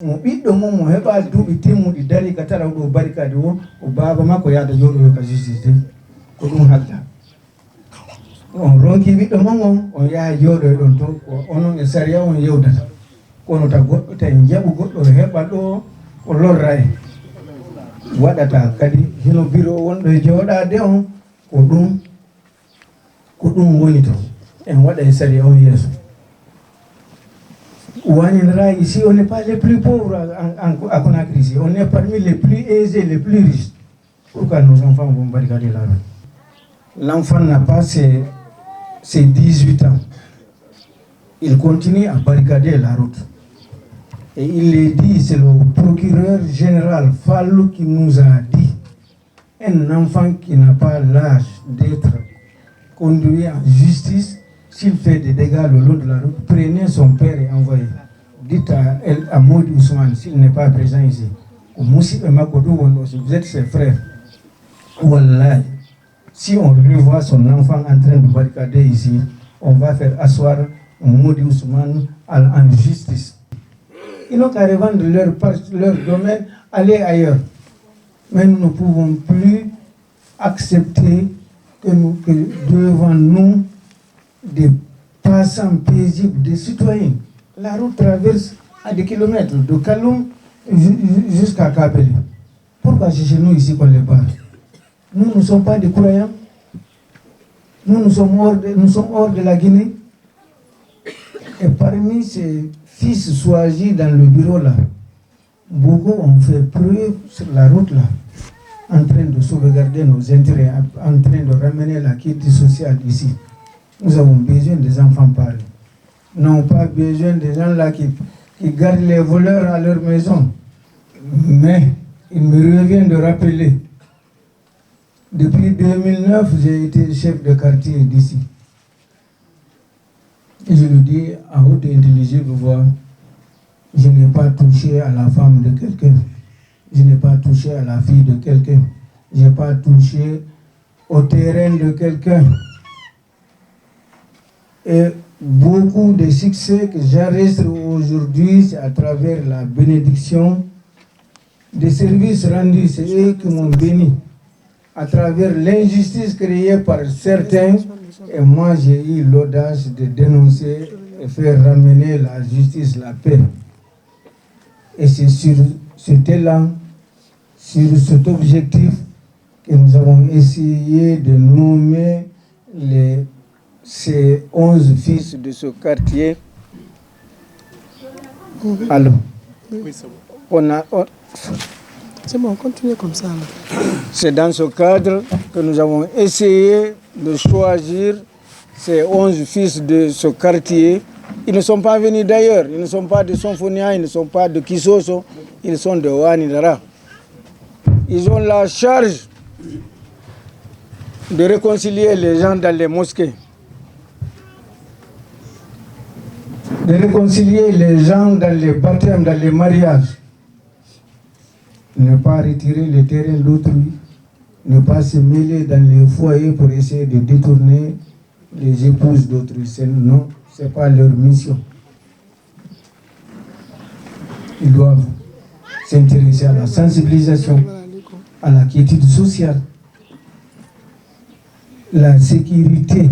mo ɓiɗɗo mum mo heɓa duuɓi timmuɗi dari ka tara ɗo barikade o baba makko yahda joɗoyo ka justice ko ɗum hagga on ronki ɓiɗɗo mon on yaha jooɗoy ɗon to onon e sariya on yewdata kono ta goɗɗo tan jaɓu goɗɗo heɓa ɗo ko lorra en waɗata kadi hino bureau wonɗo e jooɗade on ko ɗum woni to en waɗa e sariya on yeeso. Ouanindra, ici, on n'est pas les plus pauvres à Conakry ici. On est parmi les plus aisés, les plus riches. Pourquoi nos enfants vont barricader la route? L'enfant n'a pas ses 18 ans. Il continue à barricader la route. Et il est dit, c'est le procureur général Fallou qui nous a dit, un enfant qui n'a pas l'âge d'être conduit en justice, s'il fait des dégâts le long de la route, prenez son père et envoyez. Dites à Maud Ousmane, s'il n'est pas présent ici, vous êtes ses frères. Wallah, si on revoit son enfant en train de barricader ici, on va faire asseoir Maud Ousmane en justice. Ils n'ont qu'à revendre leur domaine, aller ailleurs. Mais nous ne pouvons plus accepter que devant nous, des passants paisibles, des citoyens. La route traverse à des kilomètres de Kaloum jusqu'à Kapeli. Pourquoi c'est chez nous ici qu'on les barre? Nous ne sommes pas des croyants. Nous sommes hors de la Guinée. Et parmi ces fils choisis dans le bureau là, beaucoup ont fait preuve sur la route là, en train de sauvegarder nos intérêts, en train de ramener la quitte sociale ici. Nous avons besoin des enfants pareils. Nous n'avons pas besoin des gens là qui gardent les voleurs à leur maison. Mais il me revient de rappeler, depuis 2009, j'ai été chef de quartier d'ici. Et je le dis à haute et intelligible voix, je n'ai pas touché à la femme de quelqu'un. Je n'ai pas touché à la fille de quelqu'un. Je n'ai pas touché au terrain de quelqu'un. Et beaucoup de succès que j'enregistre aujourd'hui, c'est à travers la bénédiction des services rendus. C'est eux qui m'ont béni. À travers l'injustice créée par certains, et moi j'ai eu l'audace de dénoncer et faire ramener la justice, la paix. Et c'est sur cet élan, sur cet objectif, que nous avons essayé de nommer ces 11 fils de ce quartier. Allô? Oui, c'est bon. C'est bon, continuez comme ça. C'est dans ce cadre que nous avons essayé de choisir ces 11 fils de ce quartier. Ils ne sont pas venus d'ailleurs, ils ne sont pas de Sonfonia, ils ne sont pas de Kisoso, ils sont de Ouanindra. Ils ont la charge de réconcilier les gens dans les mosquées, de réconcilier les gens dans les baptêmes, dans les mariages. Ne pas retirer les terrains d'autrui, ne pas se mêler dans les foyers pour essayer de détourner les épouses d'autrui. Non, ce n'est pas leur mission. Ils doivent s'intéresser à la sensibilisation, à la quiétude sociale, la sécurité.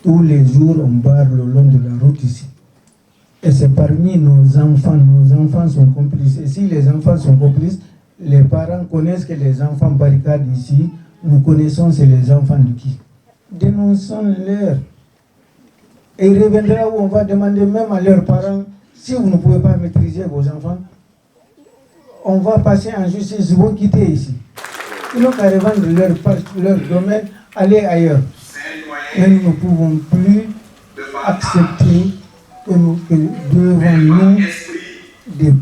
Tous les jours, on barre le long de la route ici. Et c'est parmi nos enfants sont complices. Et si les enfants sont complices, les parents connaissent que les enfants barricadent ici. Nous connaissons c'est les enfants de qui? Dénonçons-leur. Et il reviendra où on va demander même à leurs parents, si vous ne pouvez pas maîtriser vos enfants, on va passer en justice, ils vont quitter ici. Ils n'ont qu'à revendre leur domaine, aller ailleurs. Mais nous ne pouvons plus accepter que devant nous, des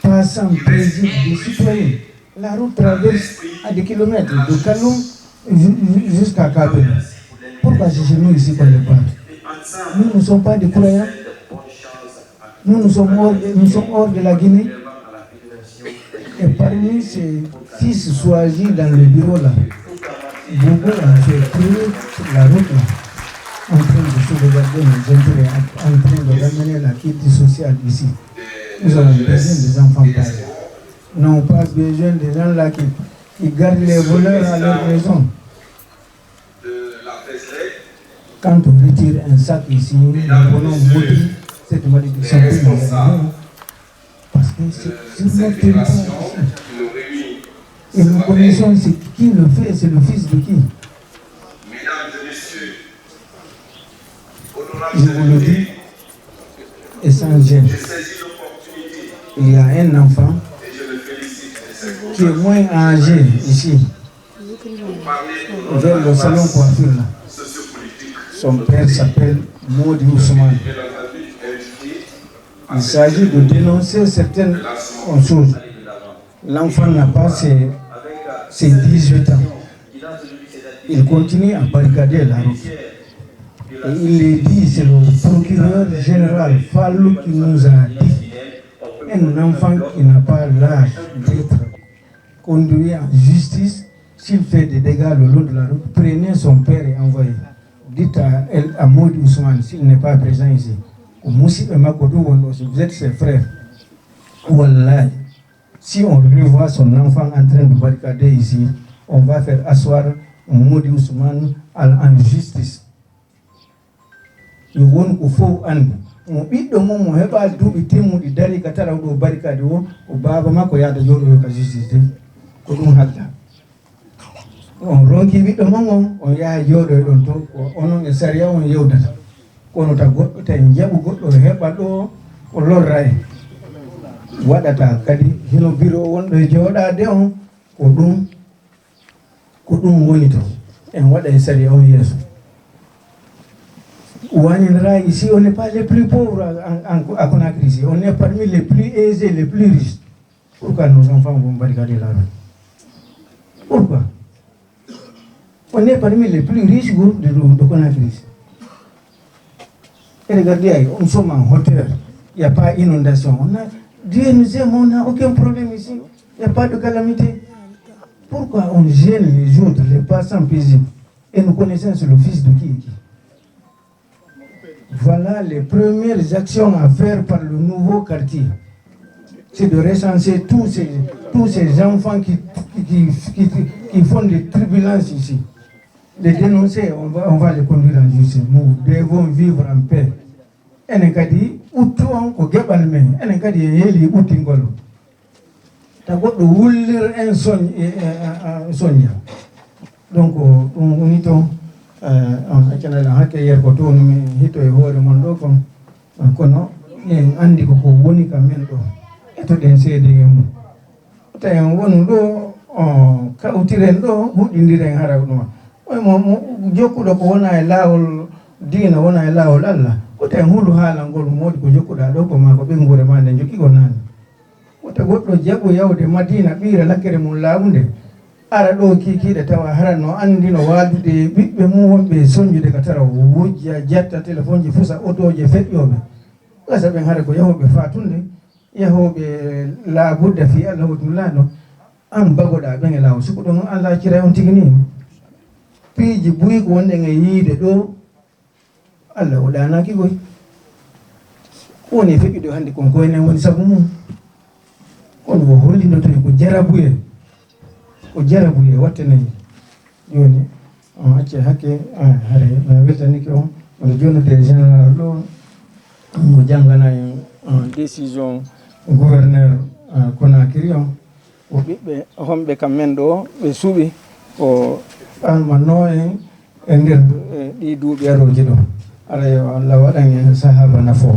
passants paisibles, des citoyens. La route traverse à des kilomètres de Kaloum jusqu'à Kabel. Pourquoi c'est chez nous ici qu'on le parle? Nous ne sommes pas des croyants. Nous sommes hors de la Guinée. Et parmi ces fils choisis dans le bureau là, beaucoup ont fait preuve sur la route là, en train de sauvegarder nos intérêts, en train de ramener la quiétude sociale ici. Nous avons besoin des enfants pareils. Non pas besoin des gens là qui gardent les voleurs à leur maison. Quand on retire un sac ici, nous venons montrer cette malédiction. Parce que c'est notre territoire. Et nous connaissons c'est qui le fait, c'est le fils de qui. Mesdames et messieurs, je vous le dis, et sans gêne, il y a un enfant qui est moins âgé ici, vers le salon coiffure là. Son père s'appelle Modi Ousmane. Il s'agit de dénoncer certaines choses. L'enfant n'a pas ses 18 ans. Il continue à barricader la route. Et il est dit, c'est le procureur général Fallou qui nous a dit, un enfant qui n'a pas l'âge d'être conduit en justice, s'il fait des dégâts le long de la route, prenez son père et envoyez. Dites à Modi Ousmane, s'il n'est pas présent ici, vous êtes ses frères. Wallah, si on revoit son enfant en train de barricader ici, on va faire asseoir Modi Ousmane en justice. Il faut andi. Mo ɓiɗɗo mum mo heɓa duuɓi temmuɗi dari ka tara ɗo barikade o baba makko yahda joɗoyo ka justice de ko ɗum halta. On ronki ɓiɗɗo man on yaha joɗoyo ɗon to ko onon e sariya on yewdata kono ta goɗɗo tawi jaɓu goɗɗo heɓa ɗo o lorra en waɗata kadi hino biro wonɗo e jooɗade on ko ɗum woni to en waɗa e sariya on yeeso. Ici, on n'est pas les plus pauvres à Conakry ici. On est parmi les plus aisés, les plus riches. Pourquoi nos enfants vont barricader la rue? Pourquoi? On est parmi les plus riches de Conakry. Et regardez, nous sommes en hauteur. Il n'y a pas d'inondation. Dieu nous aime, on n'a aucun problème ici. Il n'y a pas de calamité. Pourquoi on gêne les autres, les passants paisibles? Et nous connaissons c'est le fils de qui? Voilà les premières actions à faire par le nouveau quartier. C'est de recenser tous ces enfants qui font des turbulences ici. Les dénoncer, on va les conduire en justice. Nous devons vivre en paix. Enenkadi utuan ko gebal men enenkadi yeli utingolo. Tagodo wulir en sonya. Donc on y tombe. Akana hake yer ko to mi hito e hoore mon do kon kono en andi ko woni ka men do eto den seede yemu ta en wonu do ka utiren do hudindiren hara dum mo jokkudo ko wona e laawol diina wona e laawol Allah ko ta en hulu haala ngol modi ko jokkuda do ko ma ko be ngure ma den jokki ko nani ko ta goddo jabu yawde Madina biira lakkere mun laawunde ara ɗo kikiɗe tawa harano andino waldude ɓiɓɓe mum wonɓe soñjude ka tara wujja jetta téléphone ji fusa otoje feƴƴoɓe gasa ɓen hara ko yahoɓe fatunde yahoɓe laabudda fi Allah wotulaɗo an bagoɗa ɓen e lawo suko ɗon Allah cira on tigi ni piiji buyi ko wonɗen e yiide ɗo Allah woɗanaki koy woni e feƴƴude hannde kon koynen woni sabu mum kono o hollinotoy ko jarabuye o jarabuye wattanayi joni on acce hakke hare mi weltanike on oɗo jonnude général ɗo mo janggana en décision gouverneur Conakry on o ɓiɓɓe homɓe kam men ɗo ɓe suuɓi ko almanno en e nder ɗi duuɓi aroji ɗo ara yo Allah waɗan en sahaba nafo.